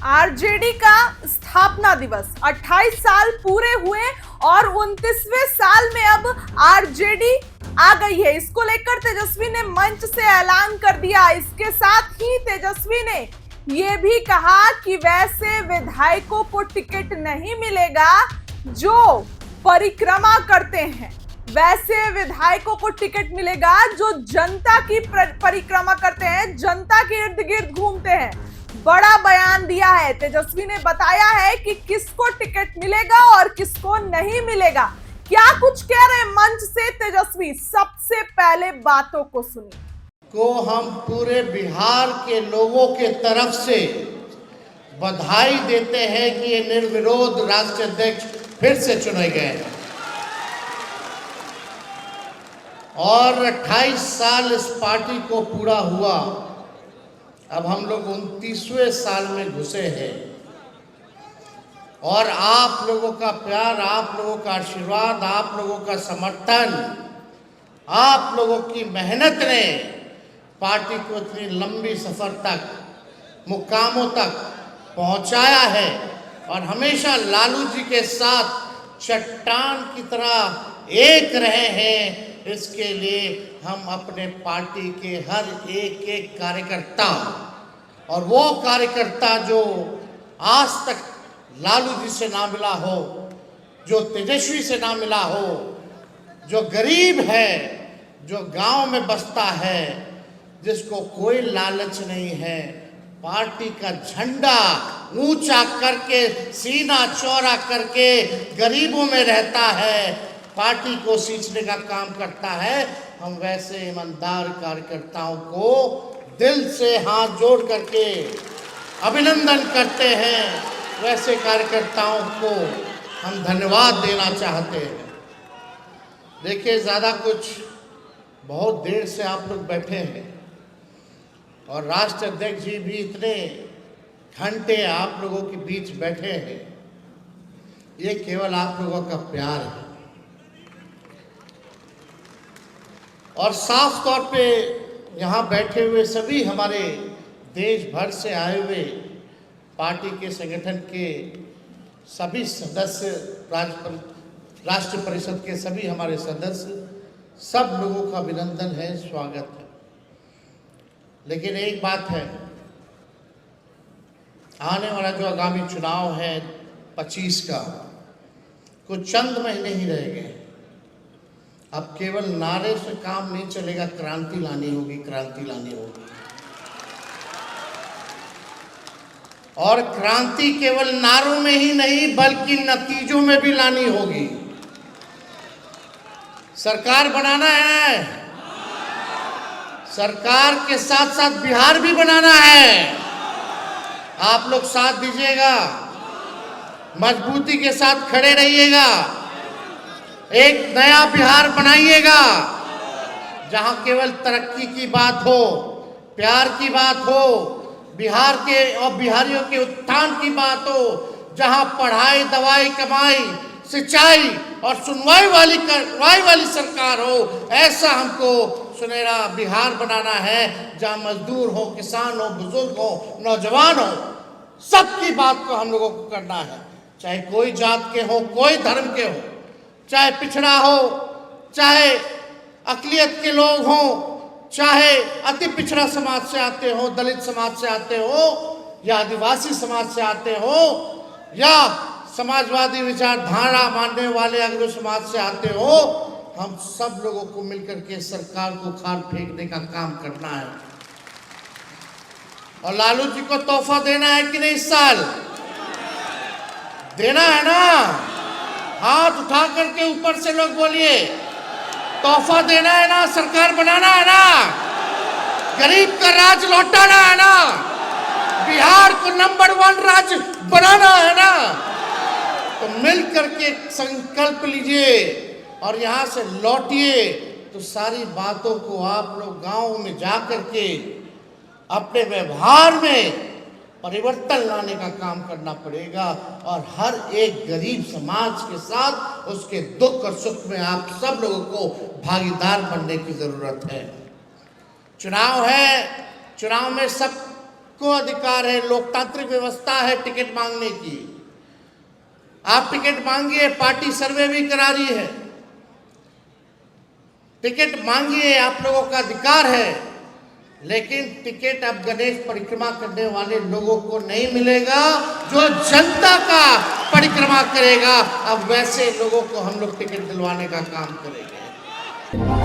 RJD का स्थापना दिवस 28 साल पूरे हुए और 29वें साल में अब आरजेडी आ गई है। इसको लेकर तेजस्वी ने मंच से ऐलान कर दिया। इसके साथ ही तेजस्वी ने यह भी कहा कि वैसे विधायकों को टिकट नहीं मिलेगा जो परिक्रमा करते हैं, वैसे विधायकों को टिकट मिलेगा जो जनता की परिक्रमा करते हैं, जनता के इर्द गिर्द घूमते हैं। बड़ा बयान दिया है। तेजस्वी ने बताया है कि किसको टिकट मिलेगा और किसको नहीं मिलेगा। क्या कुछ कह रहे हैं मंच से तेजस्वी, सबसे पहले बातों को सुनिए। को हम पूरे बिहार के लोगों के तरफ से बधाई देते हैं कि ये निर्विरोध राष्ट्रीय अध्यक्ष फिर से चुने गए और 28 साल इस पार्टी को पूरा हुआ। अब हम लोग 29वें साल में घुसे हैं और आप लोगों का प्यार, आप लोगों का आशीर्वाद, आप लोगों का समर्थन, आप लोगों की मेहनत ने पार्टी को इतनी लंबी सफर तक, मुकामों तक पहुंचाया है और हमेशा लालू जी के साथ चट्टान की तरह एक रहे हैं। इसके लिए हम अपने पार्टी के हर एक एक कार्यकर्ता और वो कार्यकर्ता जो आज तक लालू जी से ना मिला हो, जो तेजस्वी से ना मिला हो, जो गरीब है, जो गांव में बसता है, जिसको कोई लालच नहीं है, पार्टी का झंडा ऊंचा करके, सीना चौड़ा करके गरीबों में रहता है, पार्टी को सींचने का काम करता है। हम वैसे ईमानदार कार्यकर्ताओं को दिल से हाथ जोड़ करके अभिनंदन करते हैं। वैसे कार्यकर्ताओं को हम धन्यवाद देना चाहते हैं। देखिए, ज़्यादा कुछ, बहुत देर से आप लोग बैठे हैं और राष्ट्रीय अध्यक्ष जी भी इतने घंटे आप लोगों के बीच बैठे हैं। ये केवल आप लोगों का प्यार है और साफ तौर पे यहाँ बैठे हुए सभी हमारे देश भर से आए हुए पार्टी के संगठन के सभी सदस्य, राष्ट्र परिषद के सभी हमारे सदस्य, सब लोगों का अभिनंदन है, स्वागत है। लेकिन एक बात है, आने वाला जो आगामी चुनाव है 25 का, कुछ चंद महीने ही रह गए। अब केवल नारे से काम नहीं चलेगा, क्रांति लानी होगी, क्रांति लानी होगी। और क्रांति केवल नारों में ही नहीं बल्कि नतीजों में भी लानी होगी। सरकार बनाना है, सरकार के साथ साथ बिहार भी बनाना है। आप लोग साथ दीजिएगा, मजबूती के साथ खड़े रहिएगा, एक नया बिहार बनाइएगा जहां केवल तरक्की की बात हो, प्यार की बात हो, बिहार के और बिहारियों के उत्थान की बात हो, जहां पढ़ाई, दवाई, कमाई, सिंचाई और सुनवाई वाली सरकार हो। ऐसा हमको सुनहरा बिहार बनाना है जहां मजदूर हो, किसान हो, बुजुर्ग हो, नौजवान हो, सबकी बात को हम लोगों को करना है। चाहे कोई जात के हो, कोई धर्म के हो, चाहे पिछड़ा हो, चाहे अकलियत के लोग हों, चाहे अति पिछड़ा समाज से आते हो, दलित समाज से आते हो, या आदिवासी समाज से आते हो, या समाजवादी विचारधारा मानने वाले अग्र समाज से आते हो, हम सब लोगों को मिलकर के सरकार को खाल फेंकने का काम करना है। और लालू जी को तोहफा देना है कि नहीं? इस साल देना है ना? हाथ उठा करके ऊपर से लोग बोलिए, तोहफा देना है ना? सरकार बनाना है ना? गरीब का राज लौटाना है ना? बिहार को नंबर 1 राज्य बनाना है ना? तो मिल करके संकल्प लीजिए और यहाँ से लौटिए। तो सारी बातों को आप लोग गांव में जा करके अपने व्यवहार में परिवर्तन लाने का काम करना पड़ेगा और हर एक गरीब समाज के साथ उसके दुख और सुख में आप सब लोगों को भागीदार बनने की जरूरत है। चुनाव है, चुनाव में सब को अधिकार है, लोकतांत्रिक व्यवस्था है टिकट मांगने की। आप टिकट मांगिए, पार्टी सर्वे भी करा रही है। टिकट मांगिए, आप लोगों का अधिकार है, लेकिन टिकट अब गणेश परिक्रमा करने वाले लोगों को नहीं मिलेगा। जो जनता का परिक्रमा करेगा, अब वैसे लोगों को हम लोग टिकट दिलवाने का काम करेंगे।